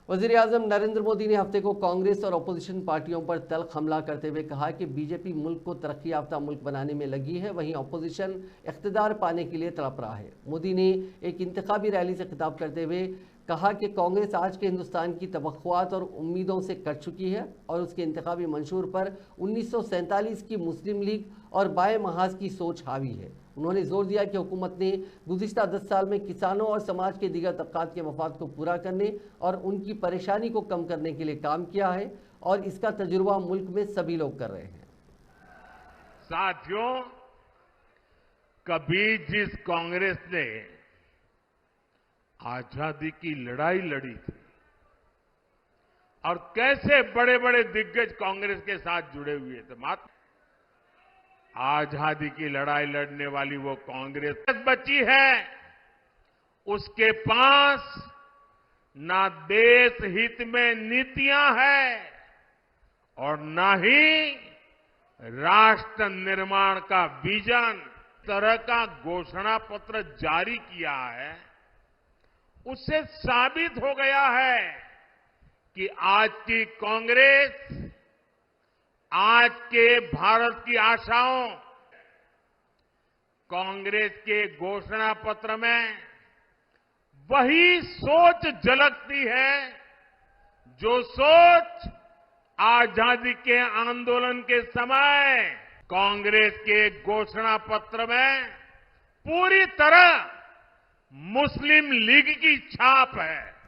वज़ीर-ए-आज़म नरेंद्र मोदी ने हफ्ते को कांग्रेस और अपोजिशन पार्टियों पर तल्ख हमला करते हुए कहा कि बीजेपी मुल्क को तरक्की याफ्ता मुल्क बनाने में लगी है, वहीं अपोजिशन इख्तिदार पाने के लिए तड़प रहा है। मोदी ने एक इंतखाबी रैली से खिताब करते हुए कहा कि कांग्रेस आज के हिंदुस्तान की तवक्कुआत और उम्मीदों से कट चुकी है और उसके इंतखाबी मंशूर पर 1947 की मुस्लिम लीग और बाएं महाज की सोच हावी है। उन्होंने जोर दिया कि हुकूमत ने गुज़िश्ता 10 साल में किसानों और समाज के दीगर तबकात के मफाद को पूरा करने और उनकी परेशानी को कम करने के लिए काम किया है और इसका तजुर्बा मुल्क में सभी लोग कर रहे हैं। साथियों, कभी जिस कांग्रेस ने आजादी की लड़ाई लड़ी थी और कैसे बड़े बड़े दिग्गज कांग्रेस के साथ जुड़े हुए थे, मात्र आजादी की लड़ाई लड़ने वाली वो कांग्रेस बची है, उसके पास ना देश हित में नीतियां हैं और ना ही राष्ट्र निर्माण का विजन। तरह का घोषणा पत्र जारी किया है, उससे साबित हो गया है कि आज की कांग्रेस आज के भारत की आशाओं, कांग्रेस के घोषणा पत्र में वही सोच झलकती है जो सोच आजादी के आंदोलन के समय कांग्रेस के घोषणा पत्र में पूरी तरह मुस्लिम लीग की छाप है।